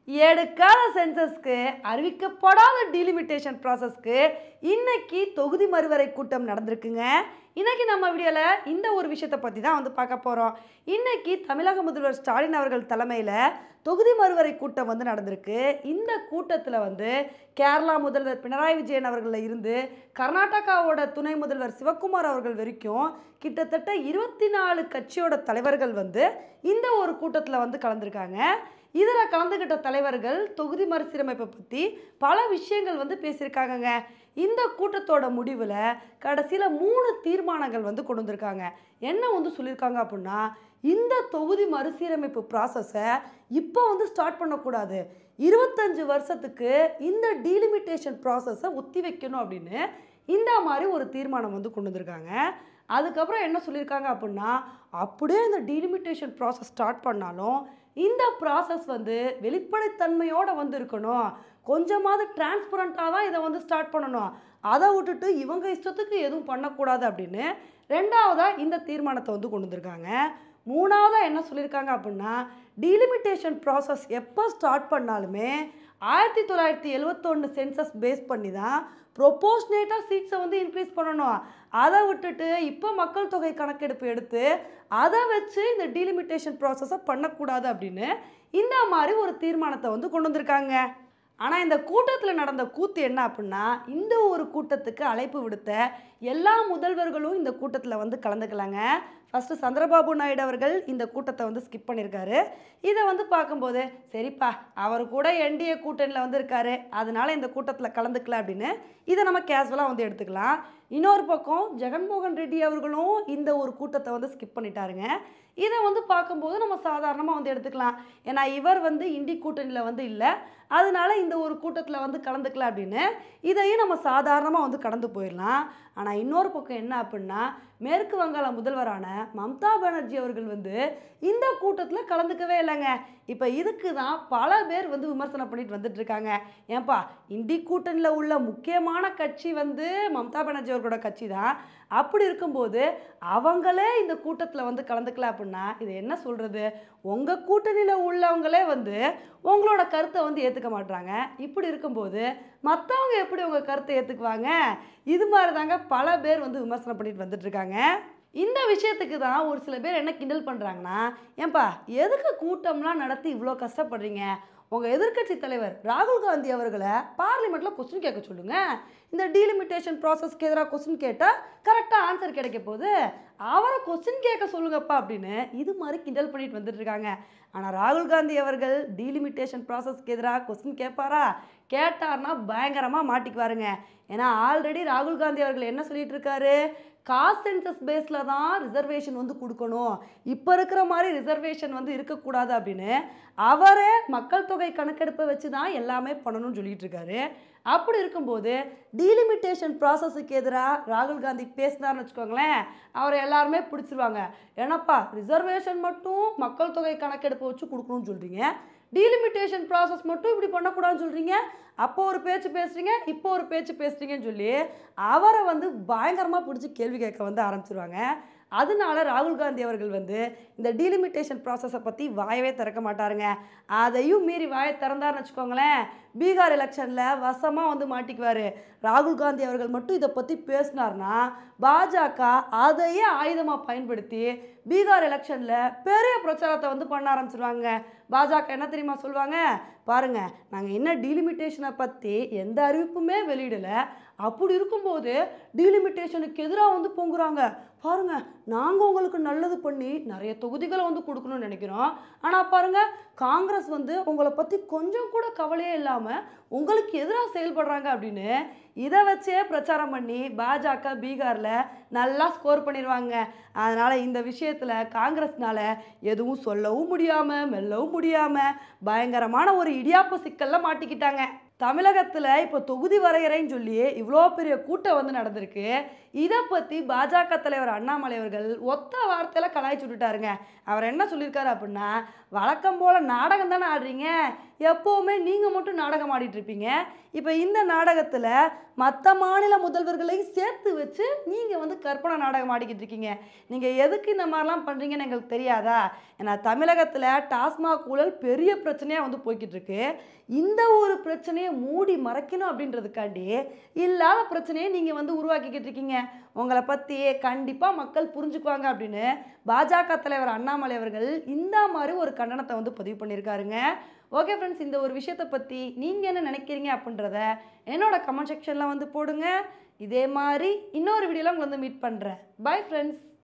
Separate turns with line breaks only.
எடுக்காத சென்சஸ்க்கு அறிவிக்கப்படாத டீலிமிட்டேஷன் ப்ராசஸ்க்கு இன்னைக்கு தொகுதி மறுவரை கூட்டம் நடந்திருக்குங்க. இன்னைக்கு நம்ம வீடியோவில் இந்த ஒரு விஷயத்தை பற்றி தான் பார்க்க போகிறோம். இன்னைக்கு தமிழக முதல்வர் ஸ்டாலின் அவர்கள் தலைமையில் தொகுதி மறுவரை கூட்டம் நடந்திருக்கு. இந்த கூட்டத்தில் கேரளா முதல்வர் பினராயி விஜயன் அவர்களில் இருந்து கர்நாடகாவோட துணை முதல்வர் சிவக்குமார் அவர்கள் வரைக்கும் கிட்டத்தட்ட 24 கட்சியோட தலைவர்கள் இந்த ஒரு கூட்டத்தில் கலந்துருக்காங்க. இதில் கலந்துக்கிட்ட தலைவர்கள் தொகுதி மறுசீரமைப்பை பற்றி பல விஷயங்கள் பேசியிருக்காங்கங்க. இந்த கூட்டத்தோட முடிவில் கடைசியில் 3 தீர்மானங்கள் கொண்டு வந்திருக்காங்க. என்ன சொல்லியிருக்காங்க அப்படின்னா, இந்த தொகுதி மறுசீரமைப்பு ப்ராசஸை இப்போ ஸ்டார்ட் பண்ணக்கூடாது, 25 வருஷத்துக்கு இந்த டீலிமிட்டேஷன் ப்ராசஸை ஒத்தி வைக்கணும் அப்படின்னு இந்த மாதிரி ஒரு தீர்மானம் கொண்டு வந்திருக்காங்க. அதுக்கப்புறம் என்ன சொல்லியிருக்காங்க அப்படின்னா, அப்படியே இந்த டீலிமிட்டேஷன் ப்ராசஸ் ஸ்டார்ட் பண்ணாலும் இந்த ப்ராசஸ் வெளிப்படைத்தன்மையோடு இருக்கணும், கொஞ்சமாவது டிரான்ஸ்பரண்ட்டாக தான் இதை ஸ்டார்ட் பண்ணணும், அதை விட்டுட்டு இவங்க இஷ்டத்துக்கு எதுவும் பண்ணக்கூடாது அப்படின்னு ரெண்டாவதாக இந்த தீர்மானத்தை கொண்டு வந்திருக்காங்க. மூணாவதாக என்ன சொல்லியிருக்காங்க அப்படின்னா, டீலிமிட்டேஷன் ப்ராசஸ் எப்போ ஸ்டார்ட் பண்ணாலுமே 1971 சென்சஸ் பேஸ் பண்ணி தான் ப்ரொபோஷனேட்டாக சீட்ஸை இன்க்ரீஸ் பண்ணணும், அதை விட்டுட்டு இப்போ மக்கள் தொகை கணக்கெடுப்பு எடுத்து அதை வச்சு இந்த டீலிமிட்டேஷன் ப்ராசஸை பண்ணக்கூடாது அப்படின்னு இந்த மாதிரி ஒரு தீர்மானத்தை கொண்டு வந்திருக்காங்க. ஆனால் இந்த கூட்டத்தில் நடந்த கூத்து என்ன அப்படின்னா, இந்த ஒரு கூட்டத்துக்கு அழைப்பு விடுத்த எல்லா முதல்வர்களும் இந்த கூட்டத்தில் கலந்துக்கலாங்க. ஃபஸ்ட்டு சந்திரபாபு நாயுடு அவர்கள் இந்த கூட்டத்தை ஸ்கிப் பண்ணியிருக்காரு. இதை பார்க்கும்போது சரிப்பா, அவர் கூட என்டிஏ கூட்டணியில் இருக்காரு, அதனால இந்த கூட்டத்தில் கலந்துக்கல அப்படின்னு இதை நம்ம கேஷுவலாக எடுத்துக்கலாம். இன்னொரு பக்கம் ஜெகன்மோகன் ரெட்டி அவர்களும் இந்த ஒரு கூட்டத்தை ஸ்கிப் பண்ணிட்டாருங்க. இதை பார்க்கும்போது நம்ம சாதாரணமாக எடுத்துக்கலாம். ஏன்னா இவர் இண்டி கூட்டணியில் இல்லை, அதனால இந்த ஒரு கூட்டத்தில் கலந்துக்கல அப்படின்னு இதையும் நம்ம சாதாரணமாக கடந்து போயிடலாம். ஆனால் இன்னொரு பக்கம் என்ன அப்படின்னா, மேற்கு வங்காள முதல்வரான மம்தா பானர்ஜி அவர்கள் இந்த கூட்டத்தில் கலந்துக்கவே இல்லைங்க. இப்போ இதுக்கு தான் பல பேர் விமர்சனம் பண்ணிட்டு வந்துட்டுருக்காங்க. ஏன்பா, இண்டி கூட்டணியில் உள்ள முக்கியமான கட்சி மம்தா பானர்ஜி அவர்களோட கட்சி தான், அப்படி இருக்கும்போது அவங்களே இந்த கூட்டத்தில் கலந்துக்கல அப்படின்னா இது என்ன சொல்கிறது? உங்கள் கூட்டணியில் உள்ளவங்களே உங்களோட கருத்தை ஏற்றுக்க மாட்டாங்க. இப்படி இருக்கும்போது மற்றவங்க எப்படி உங்கள் கருத்தை ஏற்றுக்குவாங்க? இது மாதிரி தாங்க பல பேர் விமர்சனம் பண்ணிட்டு வந்துட்டுருக்காங்க. இந்த விஷயத்துக்கு தான் ஒரு சில பேர் என்ன கிண்டல் பண்ணுறாங்கன்னா, ஏன்பா எதுக்கு கூட்டம்லாம் நடத்தி இவ்வளோ கஷ்டப்படுறீங்க? உங்கள் எதிர்க்கட்சி தலைவர் ராகுல் காந்தி அவர்களை பார்லிமெண்ட்டில் கொஸ்டின் கேட்க சொல்லுங்கள், இந்த டீலிமிட்டேஷன் ப்ராசஸ்க்கு எதிராக கொஸ்டின் கேட்டால் கரெக்டாக ஆன்சர் கிடைக்க போகுது, அவரை கொஸ்டின் கேட்க சொல்லுங்கப்பா அப்படின்னு இது மாதிரி கிண்டல் பண்ணிட்டு வந்துட்டுருக்காங்க. ஆனால் ராகுல் காந்தி அவர்கள் டீலிமிட்டேஷன் ப்ராசஸ்க்கு எதிராக கொஸ்டின் கேட்பாரா? கேட்டார்னா பயங்கரமாக மாட்டிக்குவாருங்க. ஏன்னா ஆல்ரெடி ராகுல் காந்தி அவர்கள் என்ன சொல்லிட்டு இருக்காரு, காஸ்ட் சென்சஸ் பேஸில் தான் ரிசர்வேஷன் கொடுக்கணும், இப்போ இருக்கிற மாதிரி ரிசர்வேஷன் இருக்கக்கூடாது அப்படின்னு அவரே மக்கள் தொகை கணக்கெடுப்பை வச்சு தான் எல்லாமே பண்ணணும்னு சொல்லிட்டு இருக்காரு. அப்படி இருக்கும்போது டீலிமிட்டேஷன் ப்ராசஸுக்கு எதிராக ராகுல் காந்தி பேசினார்னு வச்சுக்கோங்களேன், அவரை எல்லாருமே பிடிச்சிருவாங்க. ஏன்னாப்பா ரிசர்வேஷன் மட்டும் மக்கள் தொகை கணக்கெடுப்பை வச்சு கொடுக்கணும்னு சொல்கிறீங்க, டீலிமிட்டேஷன் ப்ராசஸ் மட்டும் இப்படி பண்ணக்கூடாதுன்னு சொல்கிறீங்க, அப்போ ஒரு பேச்சு பேசுகிறீங்க, இப்போ ஒரு பேச்சு பேசுகிறீங்கன்னு சொல்லி அவரை பயங்கரமாக பிடிச்சி கேள்வி கேட்க ஆரம்பிச்சிருவாங்க. அதனால ராகுல் காந்தி அவர்கள் இந்த டீலிமிட்டேஷன் ப்ராசஸை பற்றி வாயவே திறக்க மாட்டாருங்க. அதையும் மீறி வாயை திறந்தார்னு வச்சுக்கோங்களேன், பீகார் எலெக்ஷனில் வசமாக மாட்டிக்குவார். ராகுல் காந்தி அவர்கள் மட்டும் இதை பற்றி பேசினார்னா பாஜக அதையே ஆயுதமாக பயன்படுத்தி பீகார் எலெக்ஷனில் பெரிய பிரச்சாரத்தை பண்ண ஆரம்பிச்சிருவாங்க. பாஜக என்ன தெரியுமா சொல்லுவாங்க, பாருங்கள் நாங்கள் என்ன டீலிமிட்டேஷனை பற்றி எந்த அறிவிப்புமே வெளியிடலை, அப்படி இருக்கும்போது டீலிமிட்டேஷனுக்கு எதிராக பொங்குறாங்க பாருங்கள், நாங்கள் உங்களுக்கு நல்லது பண்ணி நிறைய தொகுதிகளை கொடுக்கணும்னு நினைக்கிறோம், ஆனால் பாருங்கள் காங்கிரஸ் உங்களை பற்றி கொஞ்சம் கூட கவலையே இல்லாமல் உங்களுக்கு எதிராக செயல்படுறாங்க அப்படின்னு இதை வச்சே பிரச்சாரம் பண்ணி பாஜக பீகாரில் நல்லா ஸ்கோர் பண்ணிடுவாங்க. அதனால் இந்த விஷயத்தில் காங்கிரஸ்னால் எதுவும் சொல்லவும் முடியாமல் மெல்லவும் முடியாமல் பயங்கரமான ஒரு இடியாப்ப சிக்கலில் மாட்டிக்கிட்டாங்க. தமிழகத்தில் இப்போ தொகுதி வரையறைன்னு சொல்லி இவ்வளோ பெரிய கூட்டம் நடந்திருக்கு. இதை பற்றி பாஜக தலைவர் அண்ணாமலை அவர்கள் ஒத்த வார்த்தையில் கலாய்ச்சி விட்டுட்டாருங்க. அவர் என்ன சொல்லியிருக்காரு அப்படின்னா, வழக்கம் போல் நாடகம் தானே ஆடுறீங்க, எப்போவுமே நீங்கள் மட்டும் நாடகம் ஆடிட்டு இருப்பீங்க. இப்போ இந்த நாடகத்தில் மற்ற மாநில முதல்வர்களையும் சேர்த்து வச்சு நீங்கள் வந்து கற்பனை நாடகம் ஆடிக்கிட்டு இருக்கீங்க. நீங்கள் எதுக்கு இந்த மாதிரிலாம் பண்ணுறீங்கன்னு எங்களுக்கு தெரியாதா? ஏன்னா தமிழகத்தில் டாஸ்மாக் ஊழல் பெரிய பிரச்சனையாக வந்து போய்கிட்டு இருக்கு. இந்த ஒரு பிரச்சனையை மூடி மறைக்கணும் அப்படின்றதுக்காண்டி இல்லாத பிரச்சனையை நீங்கள் வந்து உருவாக்கிக்கிட்டு இருக்கீங்க. உங்களை பற்றி கண்டிப்பாக மக்கள் புரிஞ்சுக்குவாங்க அப்படின்னு பாஜக தலைவர் அண்ணாமலை அவர்கள் இந்த மாதிரி ஒரு கண்டனத்தை வந்து பதிவு பண்ணியிருக்காருங்க. ஓகே ஃப்ரெண்ட்ஸ், இந்த ஒரு விஷயத்தை பற்றி நீங்கள் என்ன நினைக்கிறீங்க அப்படின்றத என்னோட கமெண்ட் செக்ஷனில் வந்து போடுங்க. இதே மாதிரி இன்னொரு வீடியோவில் உங்களை வந்து மீட் பண்ணுறேன். Bye friends.